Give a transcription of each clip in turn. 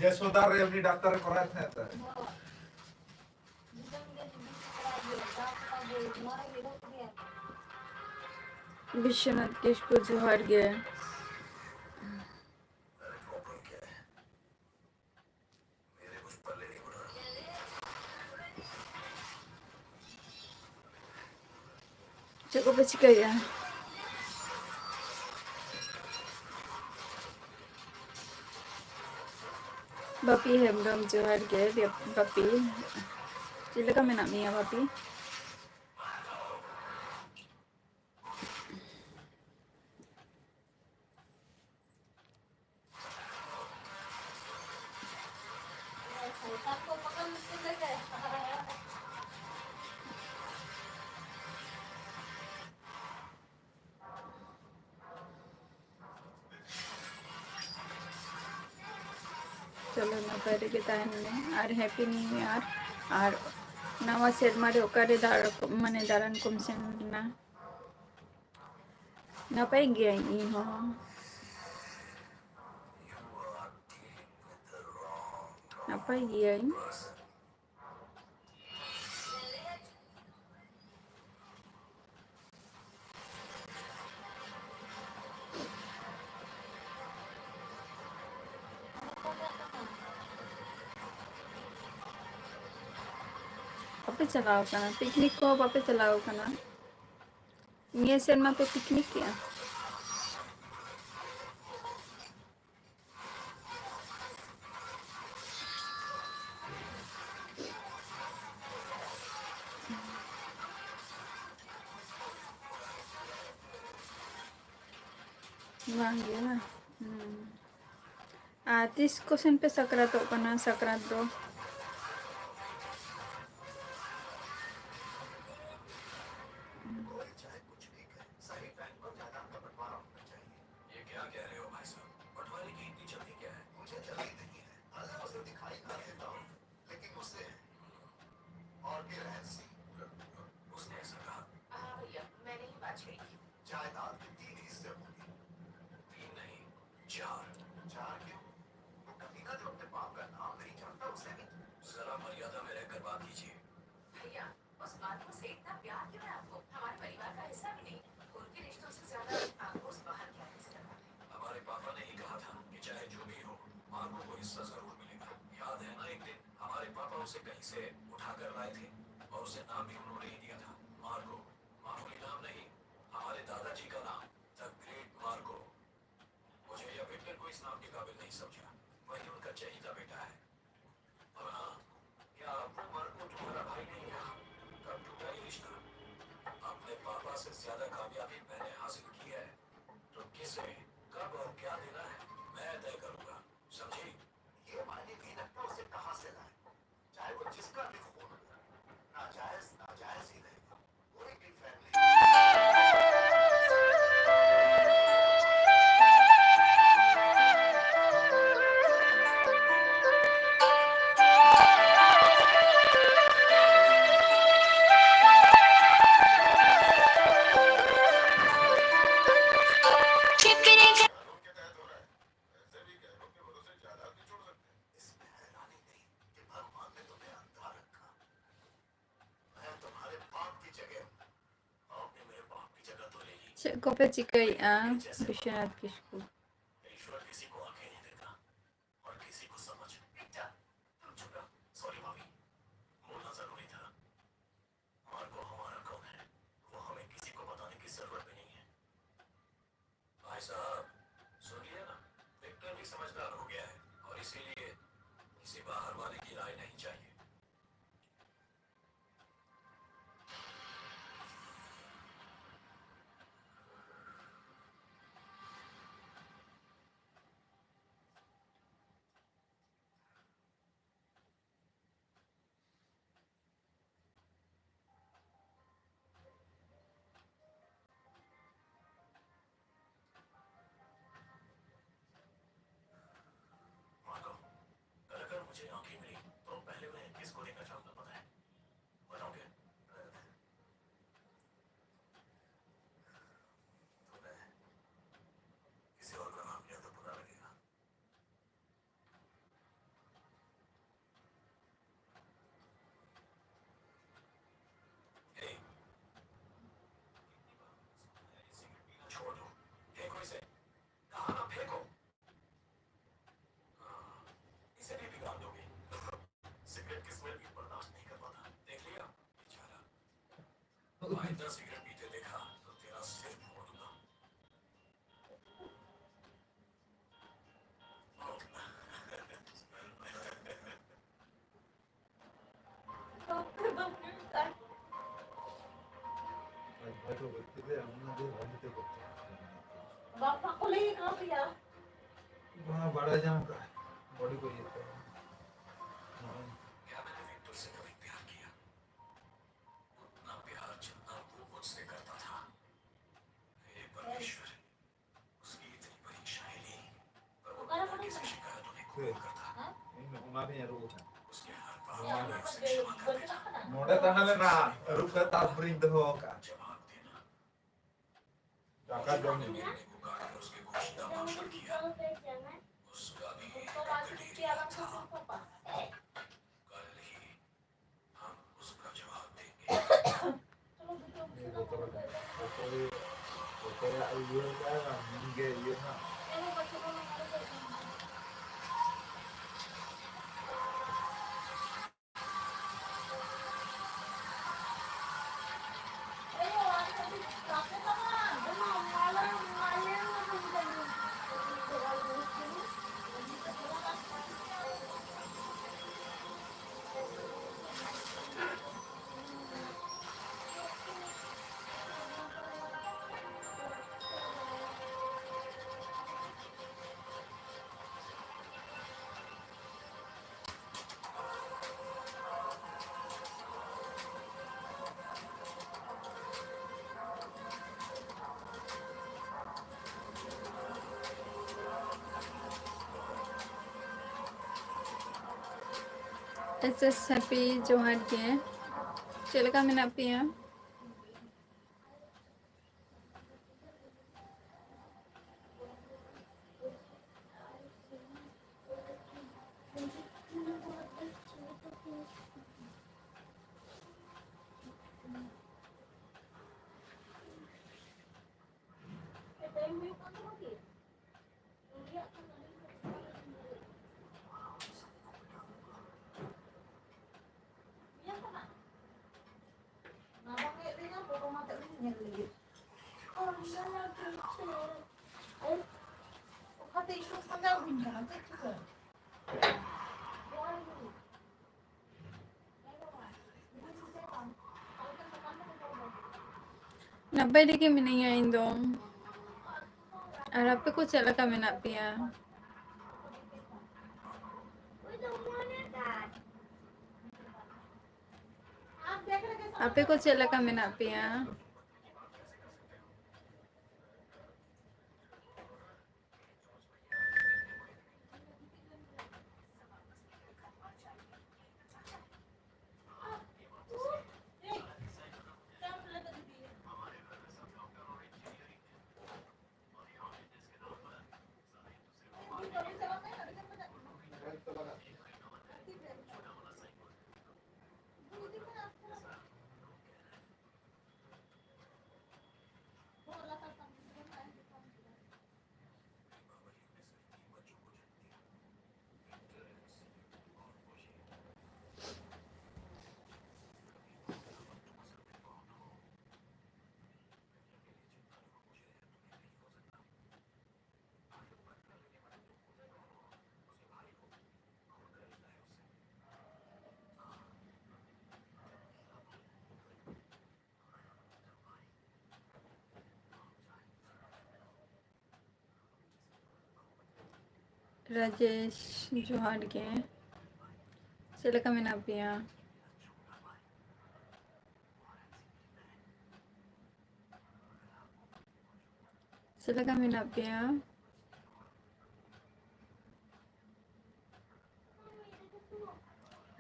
जसोदा रे अपनी डॉक्टर कराते हैं तो विश्वनाथ केश को जोहार गया cukup bercakap ya. Bapi Hembrem Johar ke dia Bapi. Sila ka menak Mia Bapi. चलो नपाय ᱨᱮᱜᱮ ᱛᱟᱦᱮᱱ ᱢᱮ ᱟᱨ ᱦᱮᱯᱤ ᱱᱤউ ᱤᱭᱟᱨ ᱟᱨ ᱱᱟᱣᱟ ᱥᱮᱨᱢᱟ ᱨᱮ ᱚᱠᱟᱨᱮ ᱢᱟᱱᱮ ᱫᱟᱬᱟᱱ ᱠᱚᱢ ᱥᱮᱱ ᱞᱮᱱᱟ ᱱᱟᱯᱟᱭ ᱜᱮᱭᱟᱹᱧ ᱤᱧ ᱦᱚᱸ ᱱᱟᱯᱟᱭ ᱜᱮᱭᱟᱹᱧ बापे चलाओ कना पिकनिक को बापे चलाओ कना निया सेरमा पे पिकनिक किया मांगे ना 30 पे सकरात कना सकरात दो Kopi cikai Bishanat Kishku वहाँ बड़ा जाम का बॉडी को ये उन्होंने यार वो नोड़े तहले ना रुक ताबरिंग दो का जाका जोनी SS happy Johan ke chilaka menapia Nabay di kami nangyayang dong. Arapi ko sila kami napia. Api ko sila kami napia. Rajesh Johar ke sila kami napia. Sila kami napia.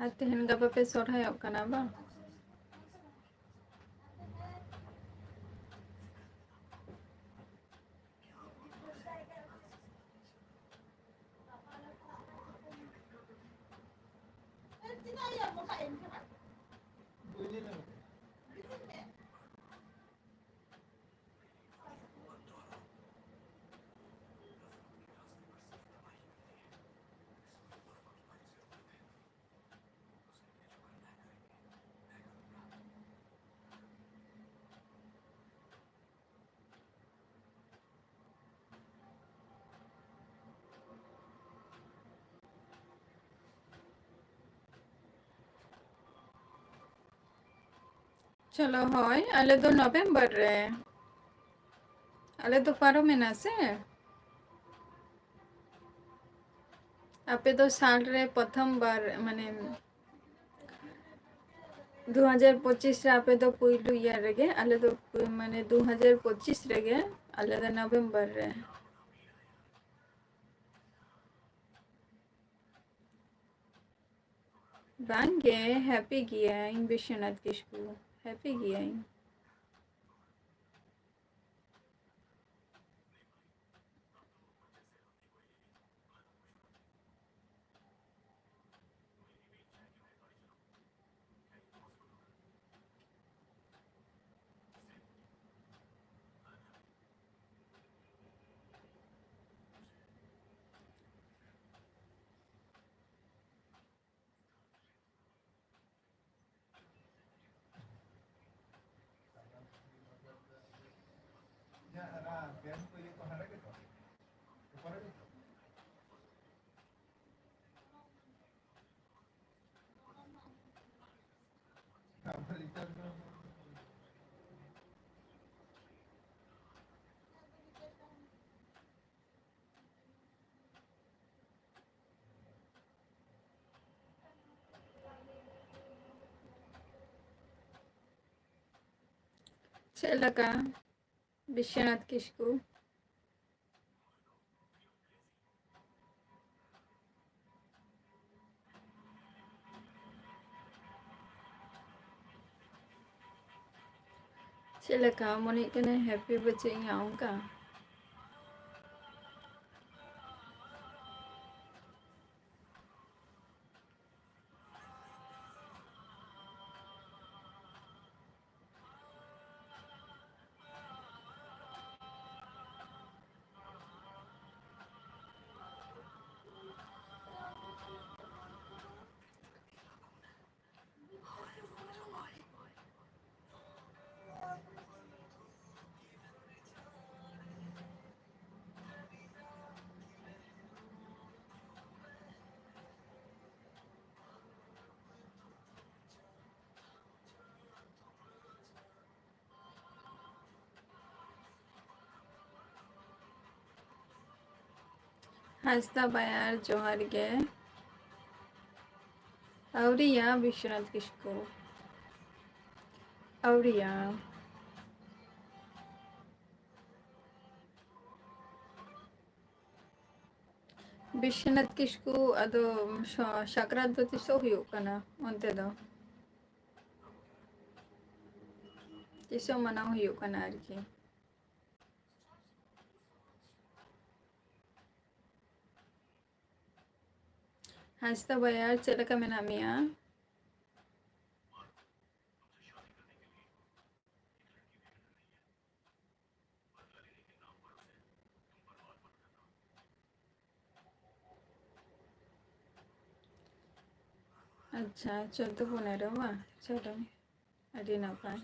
At tihin ka pa pesor hayok ka na ba? चलो होय आले तो नवंबर रे आले तो पारो महीना से आपे तो साल रे प्रथम बार माने 2025 रे आपे तो पुइलु ईयर रेगे आले तो माने 2025 रेगे आले तो नवंबर रे बांगे हैप्पी गिया इन विश्वनाथ किस्कू हैप्पी गिया इन Ya, era bien tuh hari gitu. Kemarin itu. Kabar itu. चलका Vishwanath Kisku चलका Moni कने हैप्पी बच्चे आऊँगा हंसता बायार जोहार गे औरिया विश्वनाथ किस्कू औरिया विश्वनाथ किस्कू अदो सक्रांत दो तिसो हुयुग कना ओनते दो तिसो मनाव हुयुग कना आरकी हंसता बायार चलका मेना मिया अच्छा 14-15 मा चलो अड़ी नपाय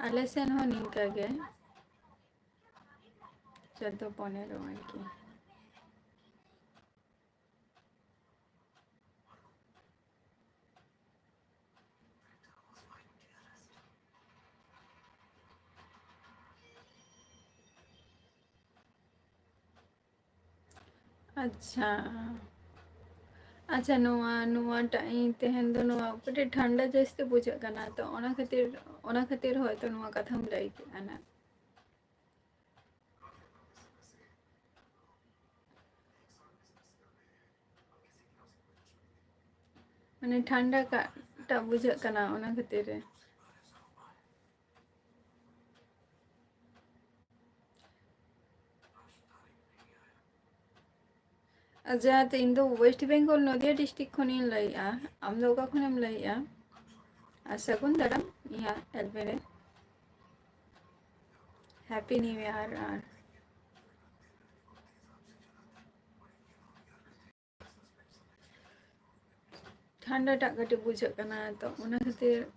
आले सेन हो निंका गे 14-15 आरकी अच्छा अच्छा नुआ नुआ टाइम तेहन दो नुआ कटे ठंडा जस्ते बुझा कना तो ओना खातिर होय तो नुआ कथम लाई आना माने ठंडा का टा बुझा कना ओना खातिर अच्छा तो इन दो वेस्ट बेंगल नदिया डिस्ट्रिक्ट खनिन लइया आम दो का खनम लइया आ सगुन दरम या एलबेरे हैप्पी न्यू ईयर और ठंडा टा कटे बुझा कना तो ओना खातिर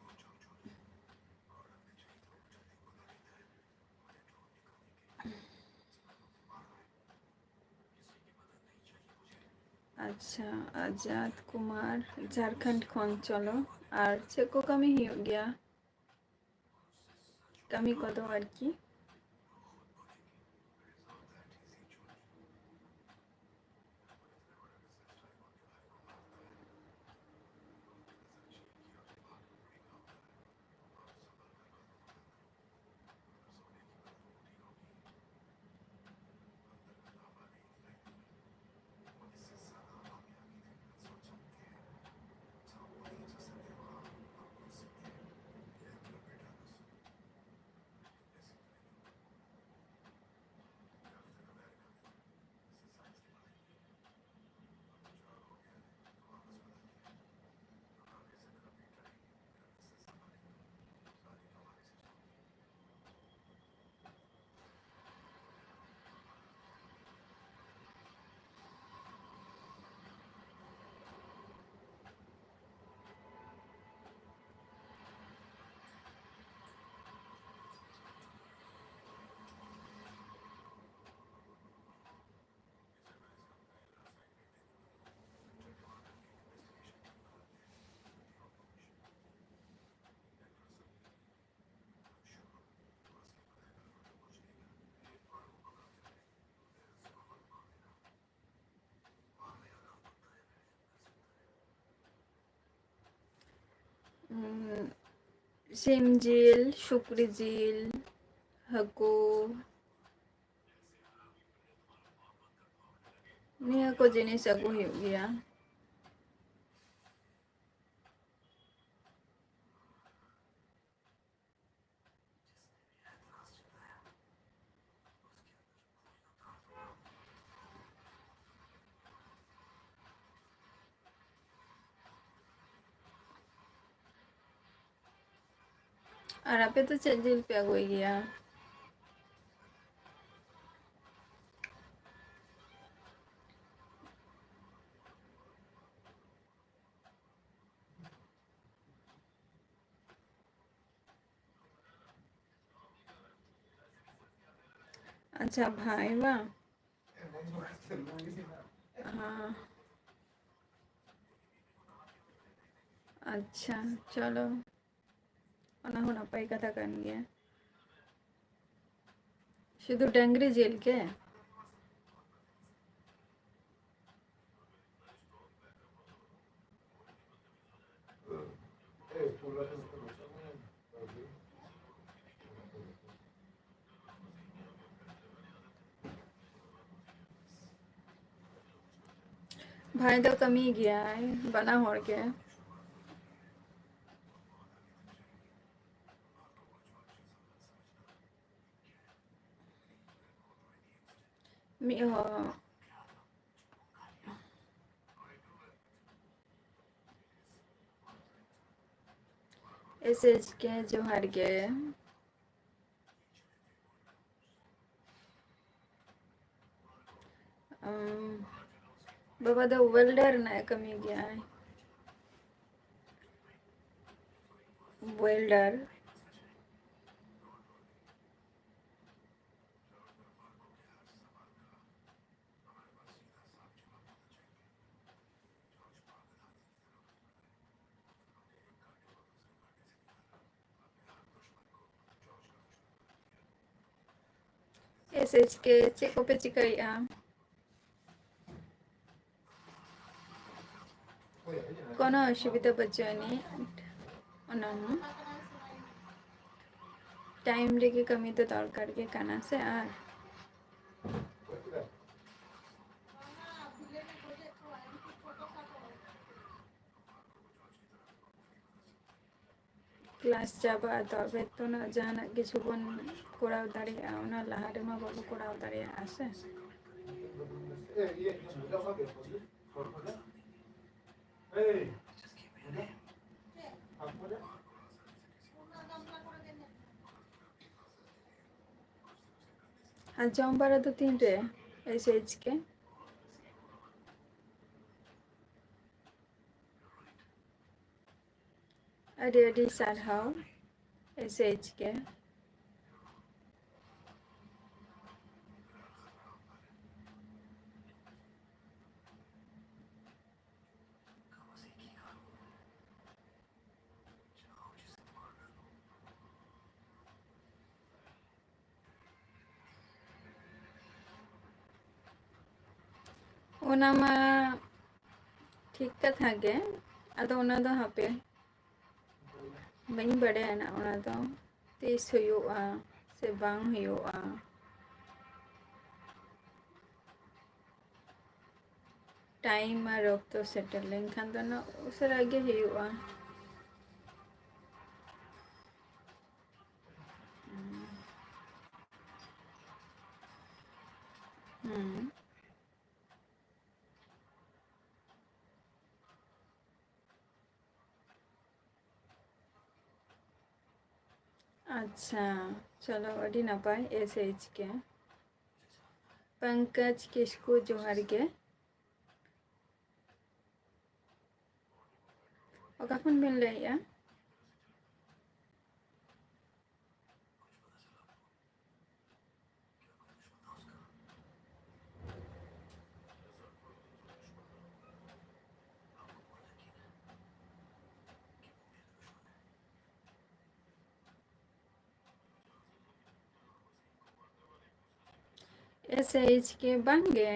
अच्छा आजाद कुमार झारखंड खन चलो और चेक को कमी ही हो गया कमी को दो और की सिम जिल शुक्र जिल हको निया को जिनिस अगु हो गया और आप तो जिल पे अगु हो गया अच्छा भाई वाह हाँ अच्छा चलो ओना हो नपाई कथा कान गया शुधु डंगरी जेल के भाई तो कमी गया है बना हो के मी हो एस के जोहार के बाबा तो वेल्डर ना कमी गया है वेल्डर एस के चेको पे चिकैया कोनो असुविधा बच्चों टाइम रे की कमी तो दरकार के काना से आर क्लास चाबा तबे तो ना जाना किछु बन कोड़ाव दाड़िया ओना लहारे मा बाबू कोड़ाव दाड़िया आसे हाँ जम बारा तो 3 रे एस के अरे अरे सारहाव एस के ᱚᱱᱟ ᱢᱟ ᱴᱷᱤक ᱠᱟᱛᱷᱟ ᱜᱮ ᱟᱫᱚ ᱚᱱᱟ ᱫᱚ ᱦᱟᱯᱮ ᱵᱟᱹᱧ ᱵᱟᱲᱟᱭᱟ ᱱᱟ ᱚᱱᱟ ᱫᱚ ᱛᱤᱥ ᱦᱩᱭᱩᱜᱼᱟ ᱥᱮ ᱵᱟᱝ ᱦᱩᱭᱩᱜᱼᱟ टाइम और रक्त सेटल लेनखान दो ना उसरा गे हुआ अच्छा चलो अड़ी नपाय एसएच के पंकज किस्कू जोहार के ओका खन बिन लैया एसएच के बांगे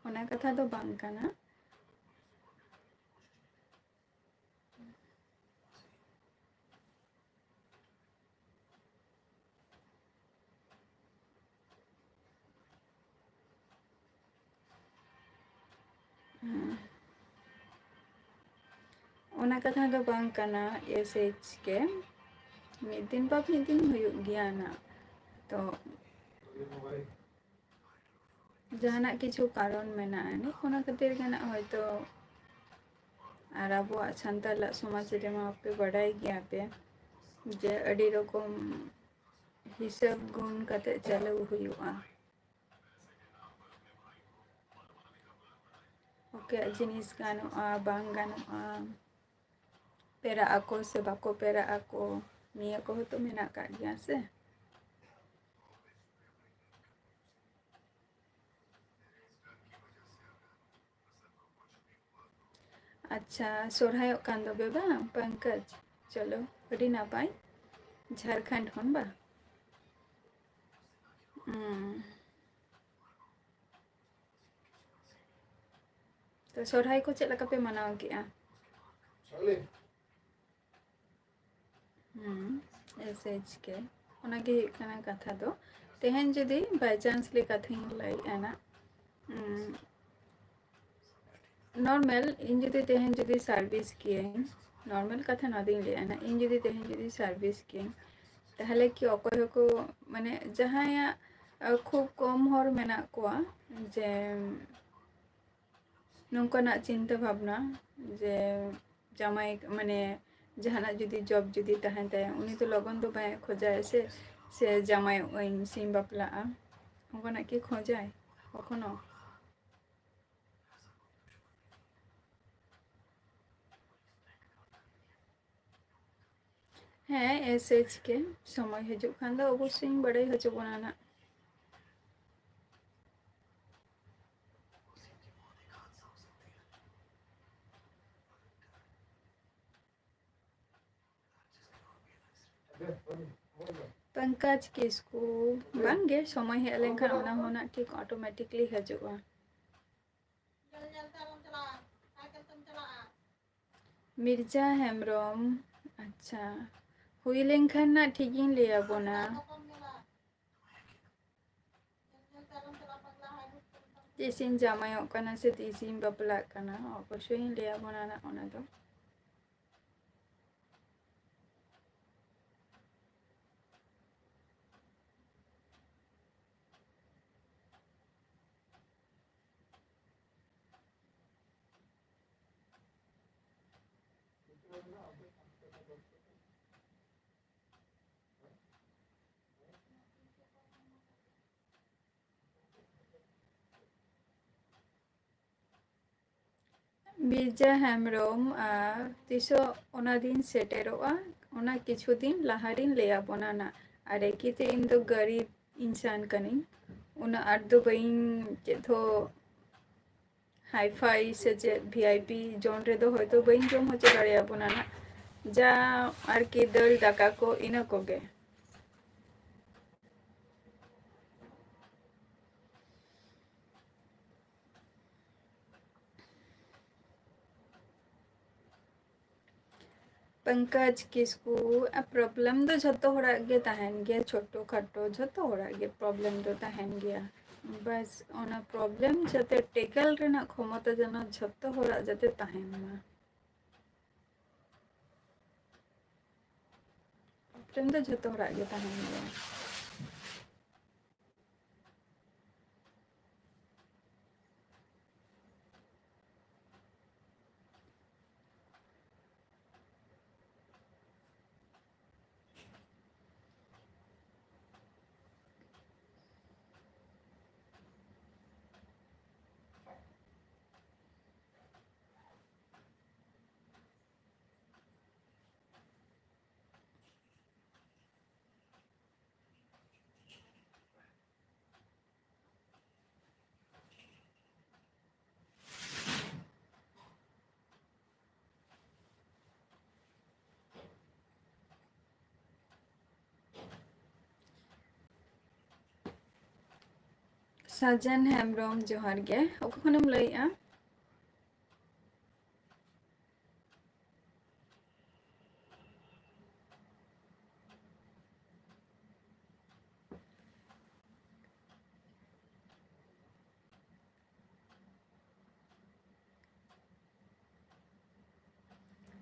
ओना कथा दो बांग काना ओना कथा दो बांग काना एसएच के मिद दिन बा मिद दिन हुयुग गया ना तो जहाना किछु कारण मेना आनी ओना खातिर गना होयतो और अब सानताल समाज रेमा पे बड़ाई गया पे जे अड़ी रकम हिसाब गुण कते चालू हुयुआ ओके जिनिस गानुआ बांग गानुआ पेरा आको से बाको पेरा आको निया को तो मेना का गया से अच्छा सोरहाय कान दो बेबा पंकज चलो अड़ी नापाय झारखंड खन बा तो सोरहाय को चेक लका पे मनाव किया एसएच के ओना के कना कथा दो तेहन जदी बाय चांस ले कथा लाई आना नॉर्मल इन जदी तेहन जदी सर्विस किए नॉर्मल कथा ना दिन ले आना इन जदी तेहन जदी सर्विस किए ताहले कि अकय को माने जहाया खूब कम हर मेना कोआ जे नौकाना चिंता भावना जे जामाई माने जहाना जुदी जॉब जुदी तहन ताय उनी तो लगन तो बाय खोजाय से जामाई ओइन सिम बापला ओकना की खोजाय कखनो हाँ एसएच के समय हजू खान दो अवश्य बड़े हजू बनाना पंकज किसको बांगे समय हे लेखा ओना होना ठीक ऑटोमेटिकली हजूआ मिर्जा हेम्ब्रम अच्छा हुई लेखा ना ठीक इन लिया बोना तीसिन जामाय ओकना से तीसिन बपला कना अवश्य इन लिया बोना ना ओना दो मिर्जा हेम्ब्रम तीसो ओना दिन सेटेरोआ ओना किछु दिन लहारिन लेया बोना ना अरे किते इन दो गरीब इंसान कनी उना अर्धो बइन जेथो हाईफाई से जे वीआईपी जोन रे दो होयतो बइन जोम होचे दाड़िया बोना ना जा आर की दल दाका को इना कोगे पंकज किसकू प्रॉब्लम तो झतो होड़ा गे तहन गे छोटो खाटो झतो होड़ा गे प्रॉब्लम तो तहन गया बस ओना प्रॉब्लम जते टेकल रेना क्षमता जन झतो होड़ा जते तहन मा प्रॉब्लम तो झतो होड़ा गे तहन गया साजन हेम्ब्रम जोहार गे ओका खनम लइआ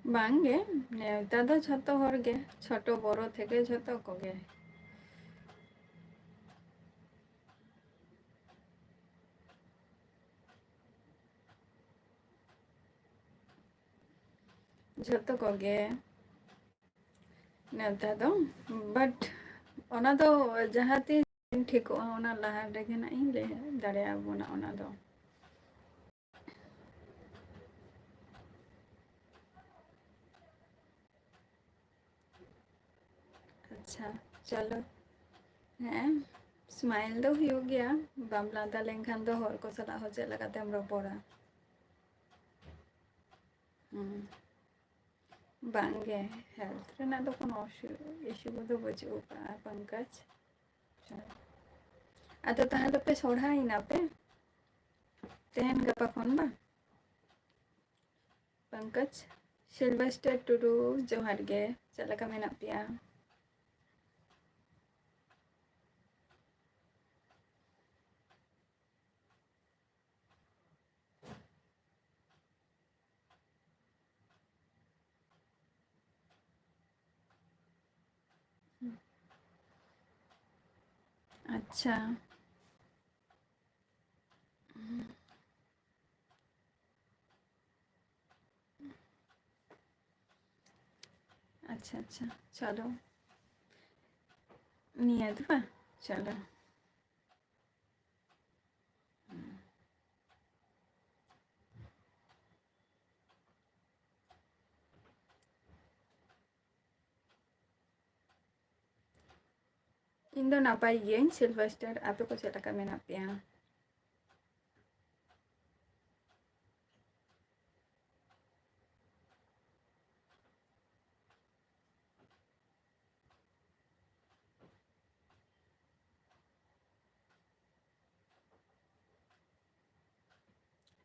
बांगे नेवता तो झतो हर गे छोटो बड़ो थेके झतो को गे झतो को गे नेवता दो बट ओना दो जहाँ तीन ठीक ओना लहा रेगे ना इन ले दाड़े आबोना ओना दो अच्छा चलो हाँ स्माइल दो हो गया बाम लादा लेनखान दो हर को सला हो चला कातेम रोपड़ा बांगे हेल्थ रेना तो कोनो इश्यू तो बचू पंकज आतो ताहा पे सोढ़ाई ना पे तेहन गपा खन बा पंकज सिल्वेस्टर टुडू जोहार गे चलका मेना पिया अच्छा अच्छा अच्छा चलो नियत बा चलो इन दो नापाई गे सिल्वेस्टर आपे को चलका मेना पिया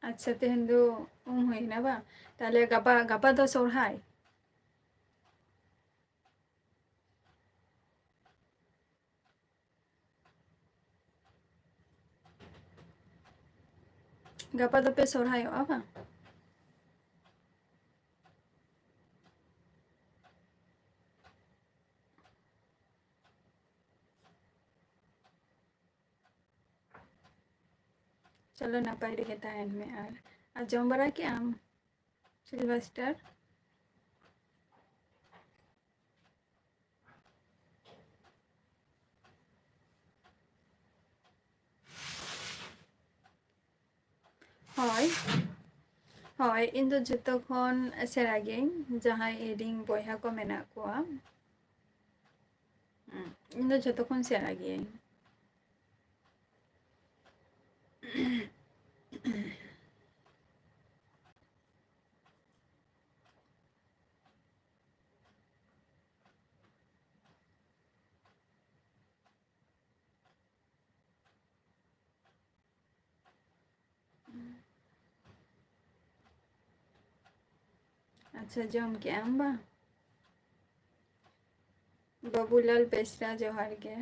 अच्छा तेहन दो हुई ना बा ताले गपा गपा दो सोढ़ाई गपा दो पे सोढ़ाई आबा चलो नापाई रे ताहन में आ जम बरा के आम सिल्वेस्टर हय हय इन दो जतो खन सेरा गे जहाँ एडिंग बयहा को मेना कोआ इन दो जतो खन सेरा गे अच्छा जम के आम बा बाबूलाल बेसरा जोहार गे।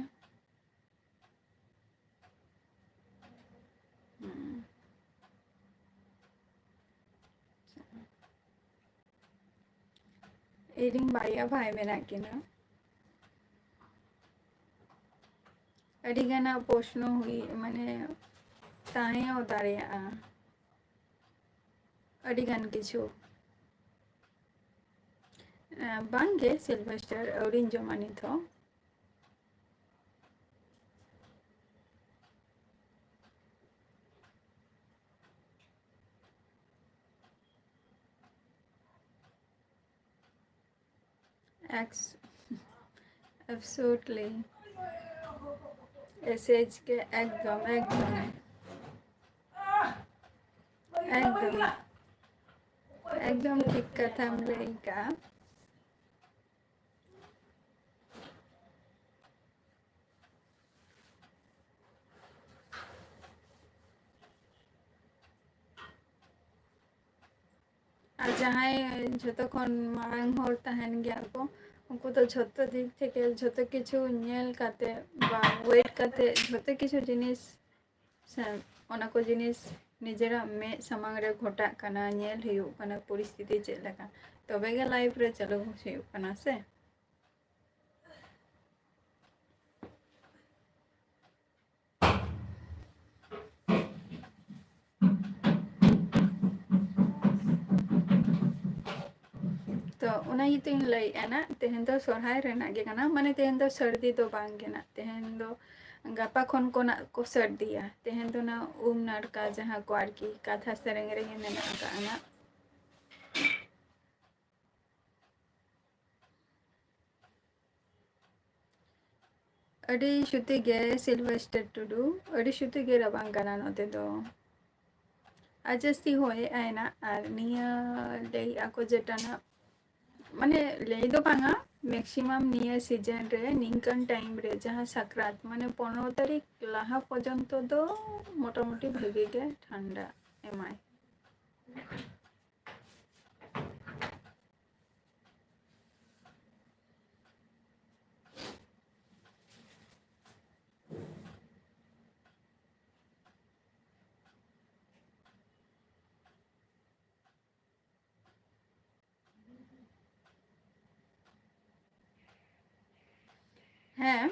इरिंग बारिया भाई मेना किना अड़ी गाना प्रश्न हुई माने ताहे ओ दाड़ेया अड़ी गान किछु बांगे सिल्वेस्टर अवरिन जमा नित हो एब्सोल्युटली एसएच के एकदम एकदम एकदम एकदम ठीक कथा लैका আর जहाँ जो मांग होर तहन गया को उनको तो झोतो दिक थेके झोतो किछु नेल काते बा वेट काते झोतो किछु जिनिस ओना को जिनिस निजेरा में सामांग रे घोटा कना नेल हुयु कना परिस्थिति चेक लगा तबे गे लाइफ रे चलो हुयु कना से तो उना ही तो लई एना तेहन तो सोरहाय रेना गे कना माने तेहन तो सर्दी तो बांग गे ना तेहन दो गापा खन कोना को सर्दिया तेहन तो ना नाड़का जहाँ को आरकी कथा सेरेंग रे मेना का ना अड़ी शुति गे सिल्वेस्टर टुडू अड़ी शुति गे रबांग काना नोते दो आजस्ती होए आयना आर निया लई आको जेटाना माने लई दो बांगा मैक्सिमाम निया सीजन रे निंकन टाइम रे जहाँ साक्रात माने 15 तारीख लाहा पर्यंत दो मोटामुटी भागे गे ठंडा एमाय हाँ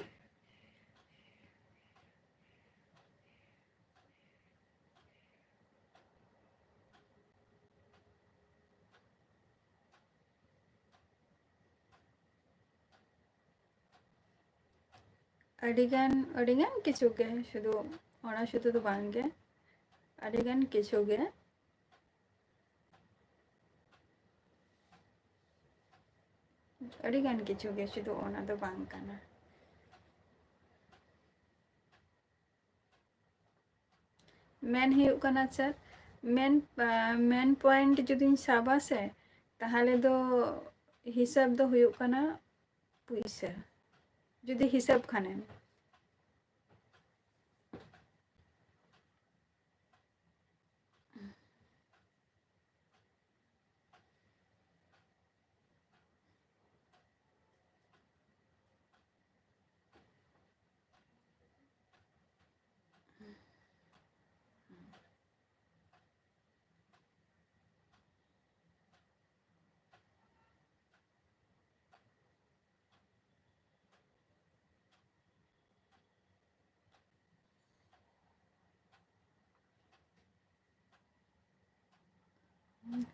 अडिगान किछु गे शुधु ओना शुधु तो बांग गे अडिगान किछु गे अडिगान किछु गे शुधु ओना तो बांग काना मेन हुयु कना सर मेन पॉइंट जुदिन साबा से ताहले दो हिसाब दो हुयु कना पुइसा जुदी हिसाब खाने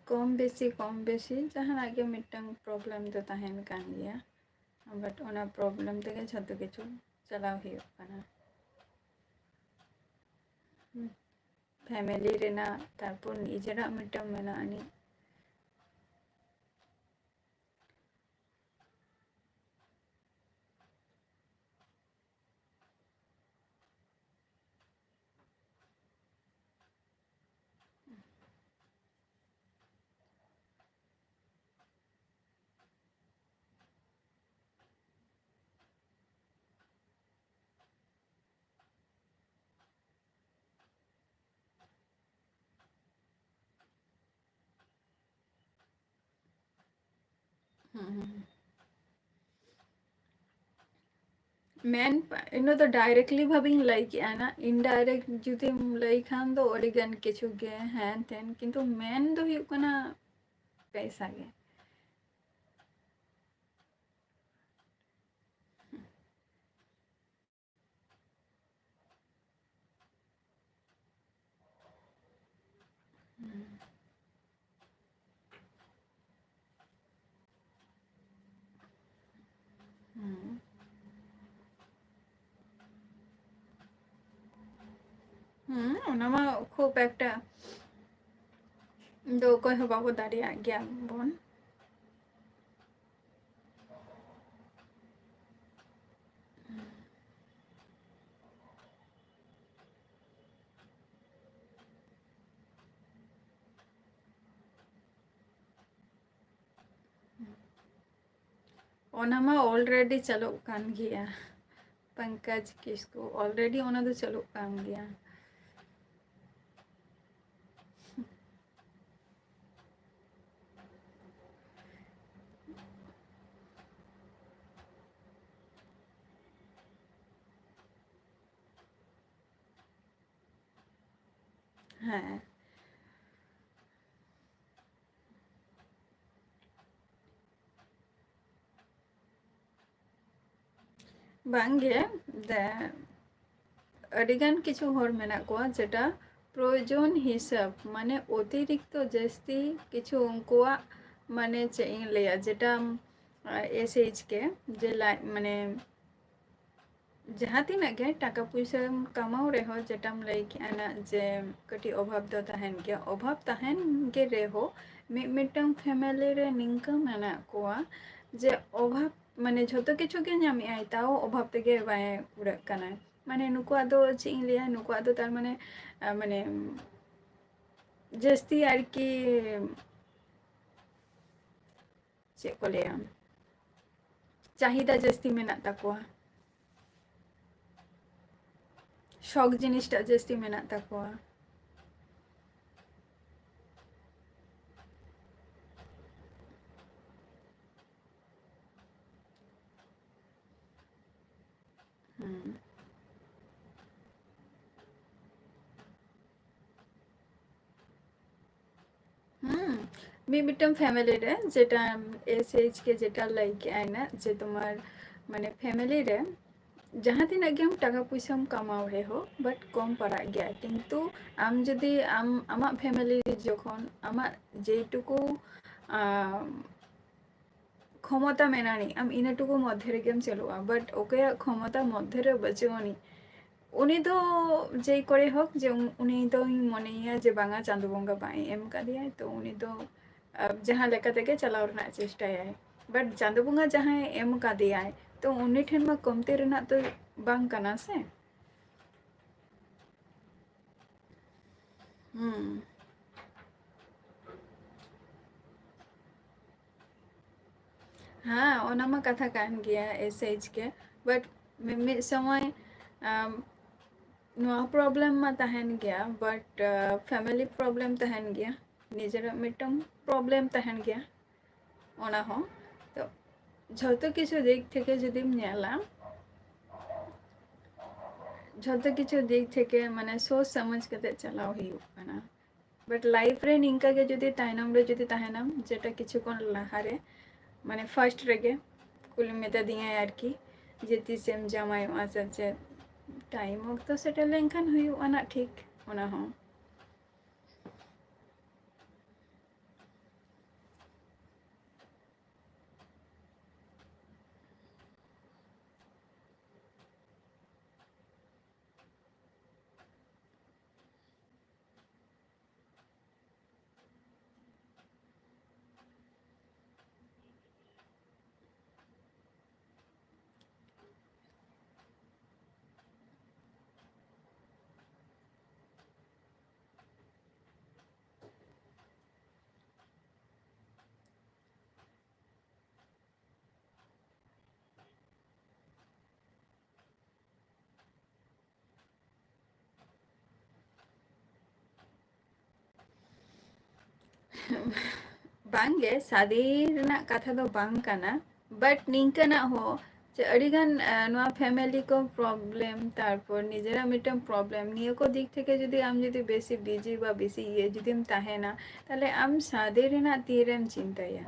कम बेसी जहाँ आगे मिट्टंग प्रॉब्लम तो तहन कान गया बट ओना प्रॉब्लम तेगे झतो किछु चलाव हुयु कना फैमिली रेना तारपर निजेरा मिट्टंग मेना आनी मेन इन तो डायरेक्टली भाविंग लई किया ना इनडायरेक्ट जुदी लई खान दो अड़ी गन किछु गे हैन तेन किंतु मेन दो हुयुग कना पैसा गे ओना मा खूब एकटा दो कोई हो बाबू दाड़िया गया बोन ओना मा ऑलरेडी चलो कान गया पंकज किसको ऑलरेडी ओना तो चलो कान गया हाँ बांगे दे अडिगान किछु हर मेना को जेटा प्रयोजन हिसाब माने अतिरिक्त जास्ती किछु उनकुआ माने चे लिया जेटा एसएच के जे माने जहाँ तीना गे टाका पैसा कमाओ रे हो जेटाम लई किया जे कटी अभाव दो तहन के अभाव तहन के रे हो मिटम फैमिली रे निंका मेना कोआ जे अभाव माने झोतो किछु के नाम आई ताओ अभाव तेगे बाय उड़ा कना माने नुकुआ दो चिंग लिया नुकुआ दो तार माने माने जस्ती आर की चे को लिया चाहिदा जस्ती मेना ताकोआ शौक जिनिसटा जस्ती मेना ताकोआ मिटम फैमिली रे जेटा एसएच के जेटा लाइक आइना जे तुम्हार माने फैमिली रे जहाँ तीन आगे हम टाका पैसा कमाओ रे हो बट कम पड़ा गया किंतु आम जदि आम आमा फैमिली जखन आमा जेटुकु क्षमता मेनानी आम इनाटुकु मध्य रेगेम चलुआ बट ओके क्षमता मध्य रे बचुनी उनी तो जे करे हक जे उनी तो मनेया जे बांगा चांदो बंगा बाई एम का दिया तो उनी तो जहाँ लेका तेगे चलाव रना चेष्टाया बट चांदो बंगा जहाँ एम का दिया तो उनी ठेन मा कमते रना तो बांग कना से हाँ ओना मा कथा कान गया एसएच के बट मिड समय नुआ प्रॉब्लम मा तहन गया बट फैमिली प्रॉब्लम तहन गया निजर मिटम प्रॉब्लम तहन गया ओना हो तो झोतो किछु दिक थेके जदिम नेला झोतो किछु दिक थेके माने सोच समझ कते चलाव हुयुग कना बट लाइफ रे निंका के जदि ताइनम रे जदि तहनम जेटा किछु कोन लाहारे माने फर्स्ट रेगे कुल मेता दिया यार की जेती सेम जमाई आसा जे टाइम तो सेटा लेंखान हुयुग आना ठीक ओना हो बांगे शादी रना कथा दो बांग कना बट निंकना हो ᱡᱮ ᱟᱹᱰᱤᱜᱟᱱ ᱱᱚᱣᱟ ᱯᱷᱮᱢᱮᱞᱤ ᱠᱚ ᱯᱨᱚᱵᱞᱮᱢ ᱛᱟᱨᱯᱚᱨ ᱱᱤᱡᱮᱨᱟᱜ ᱢᱤᱫᱴᱟᱝ ᱯᱨᱚᱵᱞᱮᱢ ᱱᱤᱭᱟᱹ ᱠᱚ ᱫᱤᱠ থেকে যদি ᱟᱢ যদি বেশি বিজি বা বেশি জুদিম তাহেনা তাহলে ᱟᱢ ᱥᱟᱫᱮ ᱨᱮᱱᱟᱜ ᱛᱤᱨᱮᱢ ᱪᱤᱱᱛᱟᱹᱭᱟ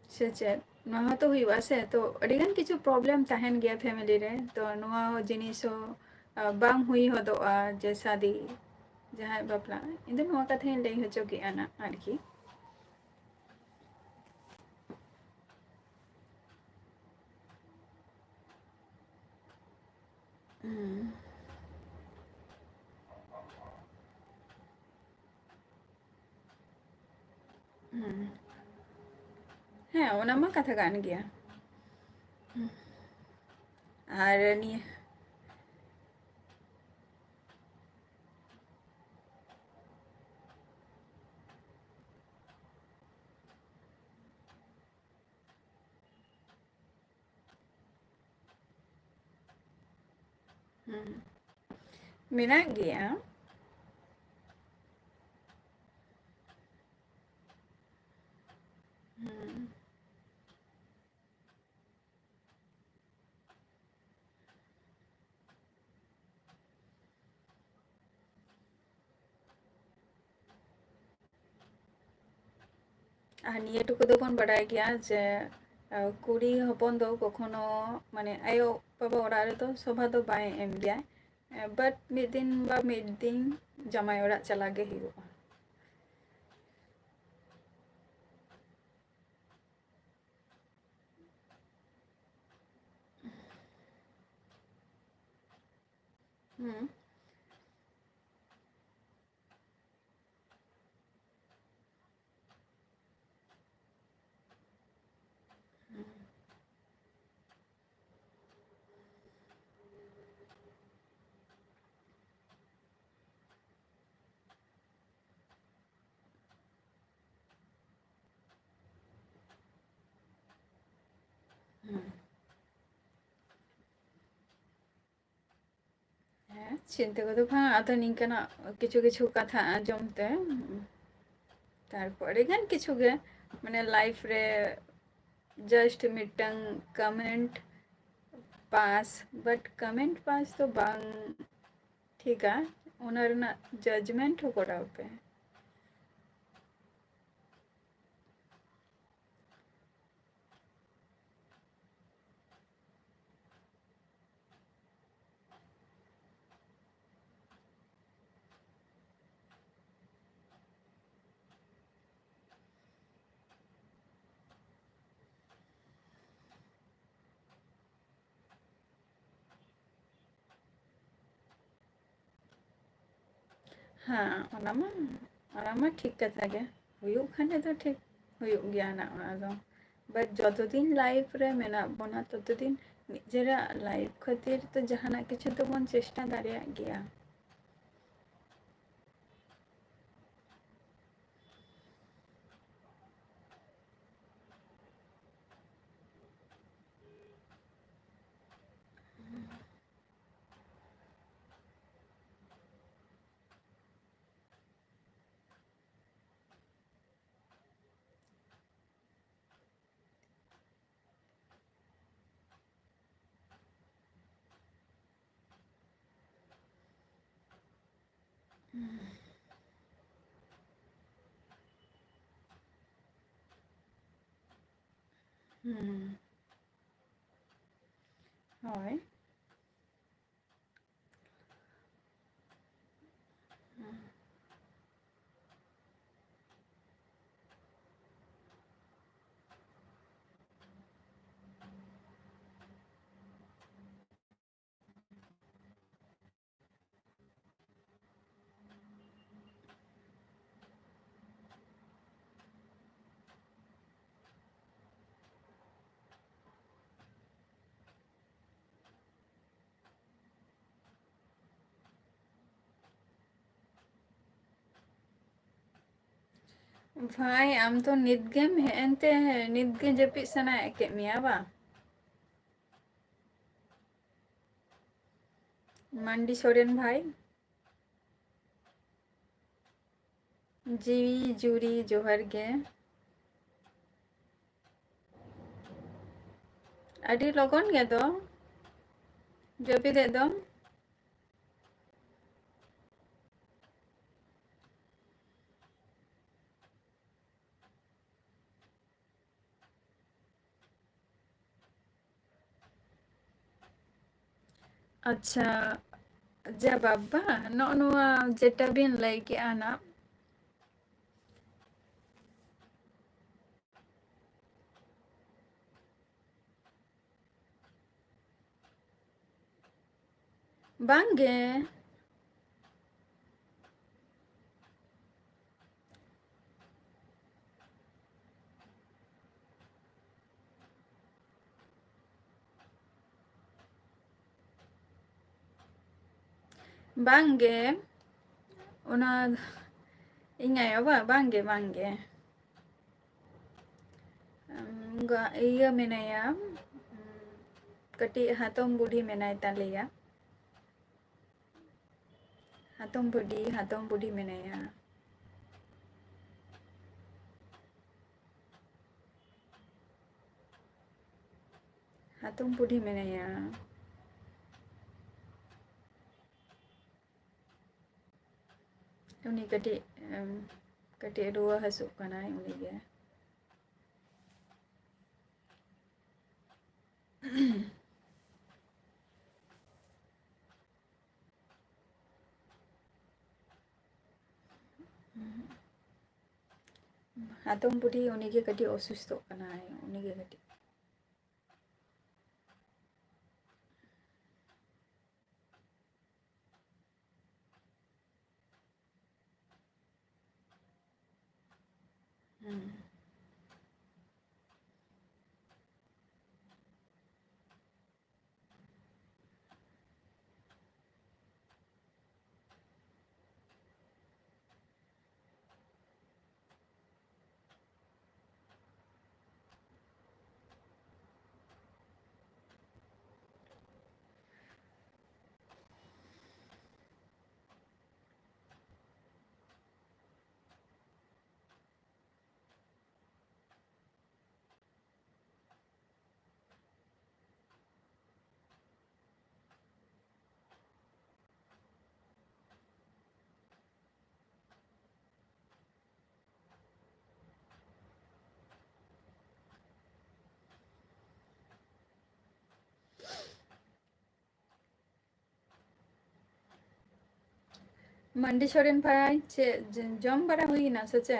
ᱥᱮ ᱪᱮᱫ ᱱᱚᱣᱟ ᱦᱚᱸᱛᱚ ᱦᱩᱭᱩᱜᱼᱟ ᱥᱮ ᱛᱚ ᱟᱹᱰᱤᱜᱟᱱ ᱠᱤᱪᱷᱩ ᱯᱨᱚᱵᱞᱮᱢ ᱛᱟᱦᱮᱱ ᱜᱮᱭᱟ ᱯᱷᱮᱢᱮᱞᱤ ᱨᱮ ᱛᱚ ᱱᱚᱣᱟ ᱡᱤᱱᱤᱥ ᱦᱚᱸ ᱵᱟᱝ ᱦᱩᱭ ᱦᱚᱫᱚᱜᱼᱟ ᱡᱮ ᱥᱟᱫᱤ ᱡᱟᱦᱟᱸᱭ ᱵᱟᱯᱞᱟ ᱤᱧ ᱫᱚ ᱱᱚᱣᱟ ᱠᱟᱛᱷᱟᱧ ᱞᱟᱹᱭ ᱦᱚᱪᱚ ᱠᱮᱜᱼᱟ ᱱᱟ ᱟᱨᱠᱤ ᱦᱮᱸ ᱚᱱᱟ ᱢᱟ ᱠᱟᱛᱷᱟ ᱠᱟᱱ ᱜᱮᱭᱟ ᱟᱨ ᱱᱤᱭᱟᱹ ᱢᱮᱱᱟᱜ ᱜᱮᱭᱟ আর নিয়ে টুকু দোবন বাড়াই গিয়া যে কুড়ি হপন দো কখনো মানে আয়ো বাবা ওরা রে তো শোভা তো বাই এম গিয়া বাট মিদ দিন বা মিদ দিন জামাই ওড়াগ চালা গে ᱦᱩᱭᱩᱜᱼᱟ হুম ᱦᱮᱸ ᱪᱤᱱᱛᱟᱹ ᱠᱚᱫᱚ ᱵᱟᱝ ᱟᱫᱚ ᱱᱤᱝᱠᱟᱹᱱᱟᱜ ᱠᱤᱪᱷᱩ ᱠᱤᱪᱷᱩ ᱠᱟᱛᱷᱟ ᱟᱸᱡᱚᱢ ᱛᱮ ᱛᱟᱨᱯᱚᱨ ᱟᱹᱰᱤᱜᱟᱱ ᱠᱤᱪᱷᱩ ᱜᱮ ᱢᱟᱱᱮ ᱞᱟᱭᱤᱯᱷ ᱨᱮ ᱡᱟᱥᱴ ᱢᱤᱫᱴᱟᱝ ᱠᱚᱢᱮন্ট ᱯᱟᱥ ᱵᱟᱴ ᱠᱚᱢᱮন্ট ᱯᱟᱥ ᱫᱚ ᱵᱟᱝ ᱴᱷᱤᱠᱟ ᱚᱱᱟ ᱨᱮᱱᱟᱜ ᱡᱟᱡᱽᱢᱮন্ট ᱦᱚᱸ ᱠᱚᱨᱟᱣ ᱯᱮ ᱦᱮᱸ ᱚᱱᱟ ᱢᱟ ᱴᱷᱤᱠ ᱠᱟᱛᱷᱟ ᱜᱮ ᱦᱩᱭᱩᱜ ᱠᱷᱟᱱ ᱫᱚ ᱴᱷᱤᱠ ᱦᱩᱭᱩᱜ ᱜᱮᱭᱟ ᱱᱟ ᱚᱱᱟ ᱫᱚ ᱵᱟᱴ ᱡᱚᱛᱚ ᱫᱤᱱ ᱞᱟᱭᱤᱯᱷ ᱨᱮ ᱢᱮᱱᱟᱜ ᱵᱚᱱᱟ ᱛᱚᱛᱚ ᱫᱤᱱ ᱱᱤᱡᱮᱨᱟᱜ ᱞᱟᱭᱤᱯᱷ ᱠᱷᱟᱹᱛᱤᱨ ᱛᱚ ᱡᱟᱦᱟᱱᱟᱜ ᱠᱤᱪᱷᱩ ᱛᱚᱵᱚᱱ ᱪᱮᱥᱴᱟ ᱫᱟᱲᱮᱭᱟᱜ ᱜᱮᱭᱟ ᱦᱳᱭ भाई आम तो निदगेम हेनते निदगे जपित सनाय के मिया बा मांडी सोरेन भाई जीवी जूरी जोहर गे ᱟᱹᱰᱤ ᱞᱚᱜᱚᱱ ᱜᱮ ᱫᱚ ᱡᱟᱹᱯᱤᱫᱮᱫ ᱫᱚᱢ ᱟᱪᱪᱷᱟ ᱡᱟ ᱵᱟᱵᱟ ᱱᱚᱜᱼᱚ ᱱᱚᱣᱟ ᱡᱮᱴᱟ ᱵᱤᱱ ᱞᱟᱹᱭ ᱠᱮᱜᱼᱟ ᱱᱟ ᱵᱟᱝᱜᱮ ᱵᱟᱝᱜᱮ ᱚᱱᱟ ᱤᱧ ᱟᱭᱳ ᱵᱟ ᱵᱟᱝᱜᱮ ᱵᱟᱝᱜᱮ iya menaya kati hatom budi menay talia hatom budi menaya hatom budi menaya ᱩᱱᱤ ᱠᱟᱹᱴᱤᱡ ᱨᱩᱣᱟᱹ ᱦᱟᱹᱥᱩᱜ ᱠᱟᱱᱟᱭ ᱩᱱᱤᱜᱮ hatom budi unige kati osusto kanay unige kati Mandi Soren Pai che jom bara huina se che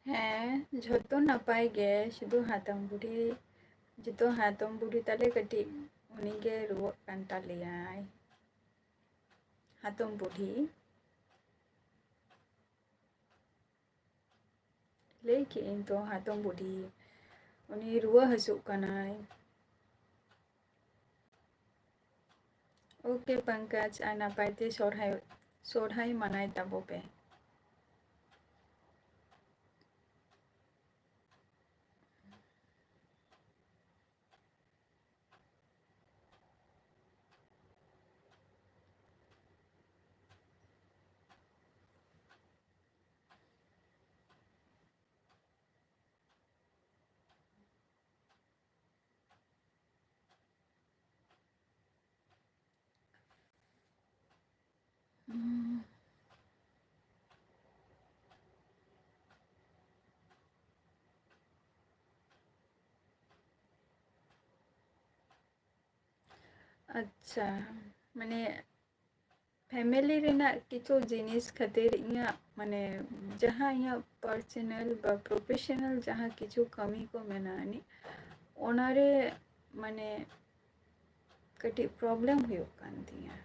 ᱦᱮᱸ ᱡᱷᱚᱛᱚ ᱱᱟᱯᱟᱭ ᱜᱮ ᱥᱩᱫᱷᱩ ᱦᱟᱛᱚᱢ ᱵᱩᱰᱷᱤ ᱛᱟᱞᱮ ᱠᱟᱹᱴᱤᱡ ᱩᱱᱤᱜᱮ ᱨᱩᱣᱟᱹᱜ ᱠᱟᱱ ᱛᱟᱞᱮᱭᱟᱭ ᱦᱟᱛᱚᱢ ᱵᱩᱰᱷᱤ ᱞᱟᱹᱭ ᱠᱮᱜᱼᱟᱹᱧ ᱛᱚ ᱦᱟᱛᱚᱢ ᱵᱩᱰᱷᱤ ᱩᱱᱤ ᱨᱩᱣᱟᱹ ᱦᱟᱹᱥᱩᱜ ᱠᱟᱱᱟᱭ ओके पंकज आ नापायते सोरहाय मानाय ताबो पे अच्छा माने फैमिली रेना किछु जिनिस खातिर इया माने जहाँ इया पर्सनल बा प्रोफेशनल जहाँ किछु कमी को मेनानी ओनारे माने कटी प्रॉब्लम हुयो कान दिया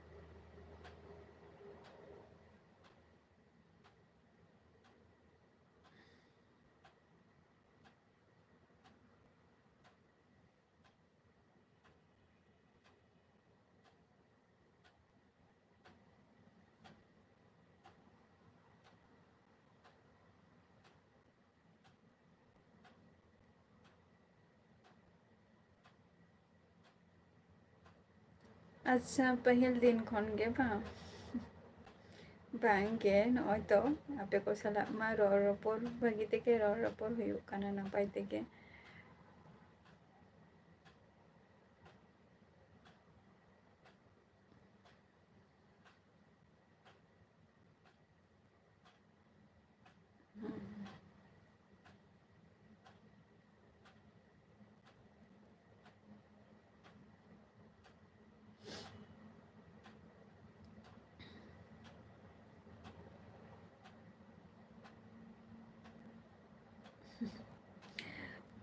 अच्छा पहिल दिन खन गे बांगे नय तो आपे को साला मा रपड़ भागी तेगे रपड़ हुयुग काना नापाय तेगे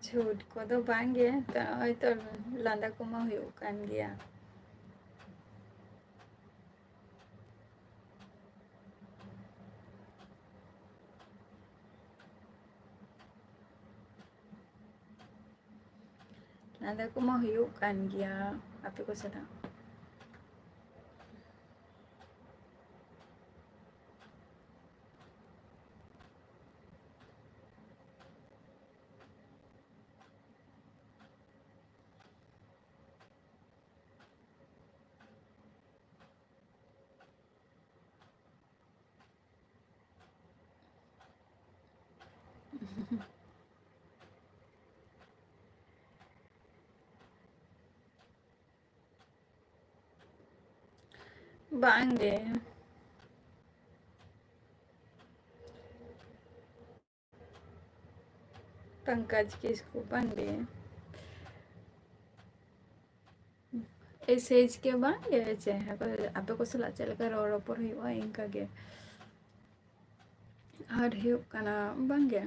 झूठ को तो बांगे तो लांदा को मा हुयुग कान गया लांदा को मा हुयुग कान गया आपे को साला बांगे पंकज किसको बांगे इस एज के बांगे चाहे आपे को साला चल कर रपड़ हुयुग इनका गे और हुयुग काना बांगे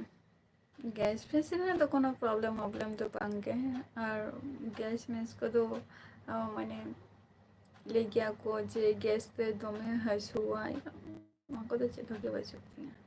गैस फेस तो कोनो प्रॉब्लम तो बांगे और गैस मेस को तो माने ले गया को जे गैस ते दमे हसुआ को तो चेक के बच सकती हैं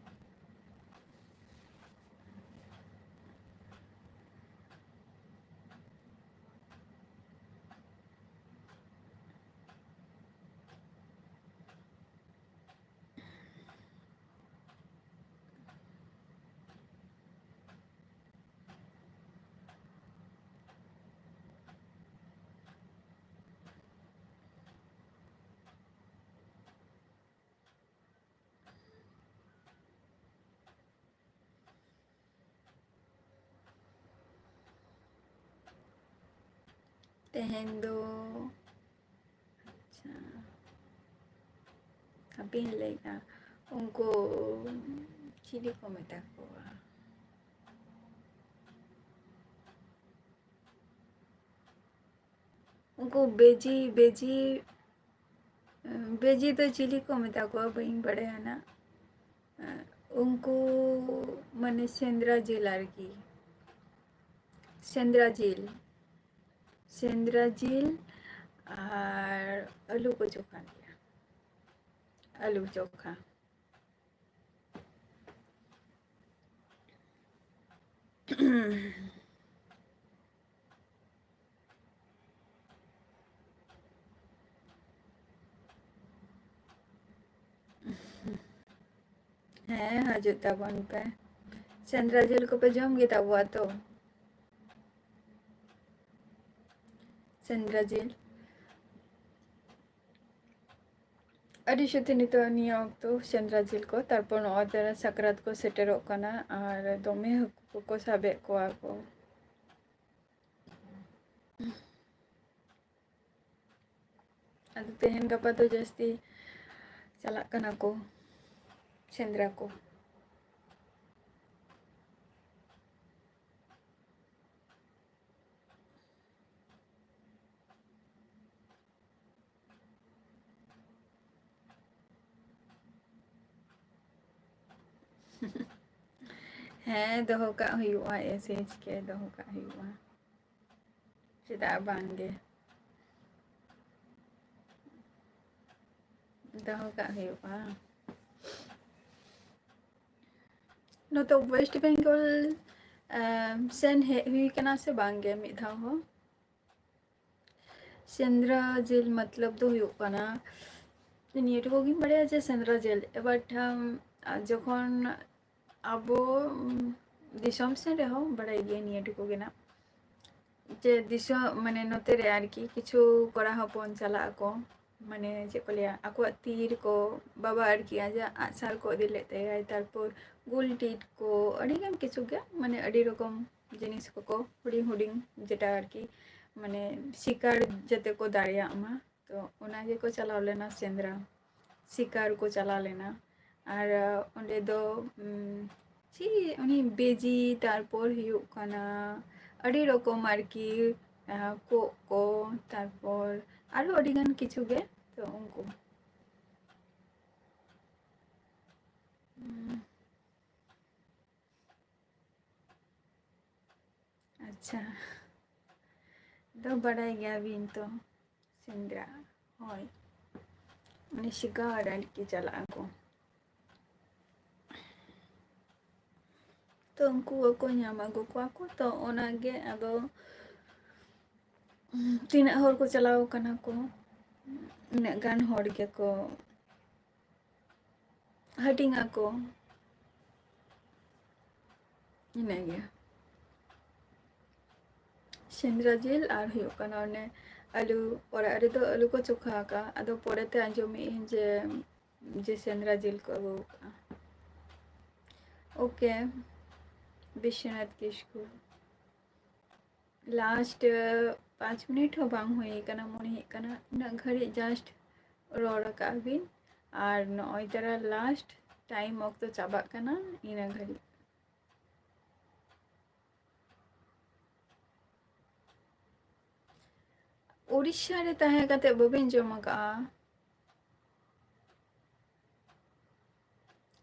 तेहन दो अच्छा habían leído उनको चिली को मेटा को उनको बेजी तो चिली को मेटा को बहन बड़े है ना उनको मने सेंद्रा जेल आरकी सेंद्रा जेल और आलू को चोखा दिया आलू चोखा है हजुता बन पे सेंद्रा जेल को पे जम गया हुआ तो सेंद्रा जेल अड़ी शुति नितो निया तो सेंद्रा जेल को तारपन अदर सकरात को सेटेरो कना और दोमे को साबे को अदु तेहन गपा तो जस्ती चला कना को सेंद्रा को है दोहो का हुआ ऐसे के दोहो का हुआ चेदा बांगे दोहो का हुआ नो तो वेस्ट बंगाल सेन हुई कना से बांगे मिधा हो सेंद्रा जेल मतलब तो हुई कना निये तो होगी बड़े जे सेंद्रा जेल बट जखन अब दिसम से रहो बड़ा ये निये तो होगी ना जे दिशा माने नोते रे आरकी किछु कोड़ा हपन चला को माने जे को लिया आको तीर को बाबा आरकी आजा आसार को इदी लेते हैं तारपर गुलटीट को अड़ीगान किछु गे माने अड़ी रकम जिनिस को हुडिंग हुडिंग जेटा आरकी माने शिकार जते को दाड़िया मा तो ओना गे को चलाव लेना सेंद्रा शिकार को चला लेना और ओंडे दो ची उनी बेजी तारपर हुयुग काना अड़ी रकम आरकी को तारपर आरो अड़ीगान किछु गे तो उनको अच्छा तो बड़ाई गया बिन तो सेंद्रा होय उनी शिकार आरकी चला को तो उनको को नाम आगो को तो ओनागे आदो तीना हर को चलाव कना को इना गान हर के को हटिंगा को इना गया सेंद्रा जिल और हुयुग कना ने आलू और अरे तो आलू को चोखा का अदो पोरेते आंजोमी जे सेंद्रा जिल को अगो okay Vishwanath Kisku last 5 minute हो बांग हुई कना मोने कना इना घड़ी जस्ट रोड का बिन और नय तारा लास्ट टाइम ऑक्तो चाबा कना इना घड़ी उड़ीसा रे ताहे काते बबिन जमा का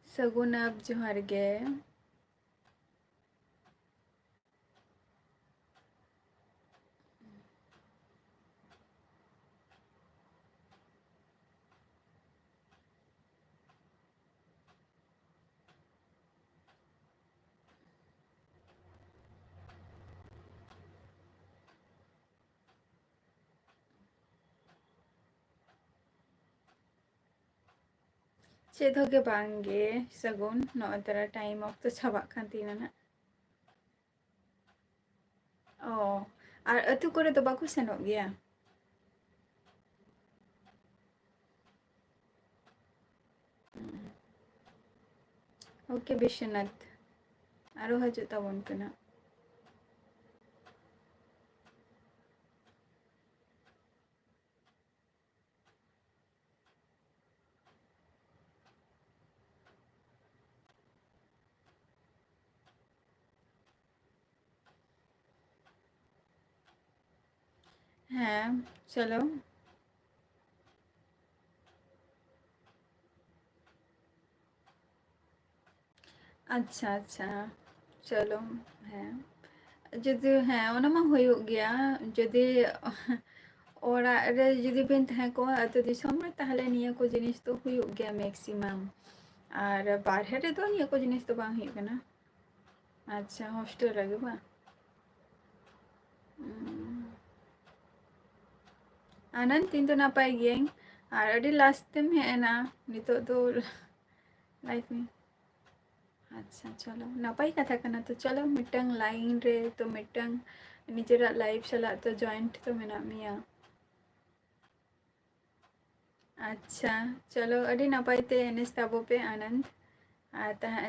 सगुन अब जोहार गे चेद होगे बांगे सगुन नय तारा टाइम ऑक्तो चाबा खान तीना ना ओ और अतु करे तो बाको सेनोग गया ओके विश्वनाथ आरो हजू ताबन कना हाँ चलो अच्छा अच्छा चलो हाँ जुदी हाँ ओना मा हुयुग गया जुदी ओरा रे जुदी बिन तहे को अतो दिसम रे ताहले निया को जिनिस तो हुयुग गया मैक्सिमम और बाहर रे तो निया को जिनिस तो बांग हुयुग ना अच्छा हॉस्टल लगे बा आनंद तीन तो नापाय गियeng और अडी लास्ट तेम है ना नितो तो लाइफ में अच्छा चलो नापाय कथा कना तो चलो मिटंग लाइन रे तो मिटंग निजेरा लाइफ चला तो जॉइंट तो मेना मिया अच्छा चलो अडी नापाय ते एनएस ताबो पे आनंद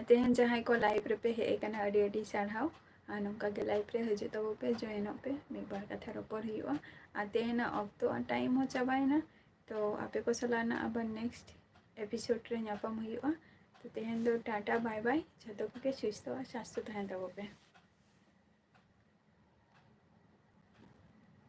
तेहन जहाँ को लाइव रे पे हे कना अडी अडी साढ़ाव नौका के लाइव रे हजू ताबो पे जॉइन पे मिक बार कथा रोपर हुआ तेहन ऑक्तो टाइम हो चाबायना तो आपे को सलाना अब नेक्स्ट एपिसोड रे नापाम हुआ तो तेहन दो टाटा बाय बाय जतो के सुस्थो स्वास्थ्य तहन ताबो पे।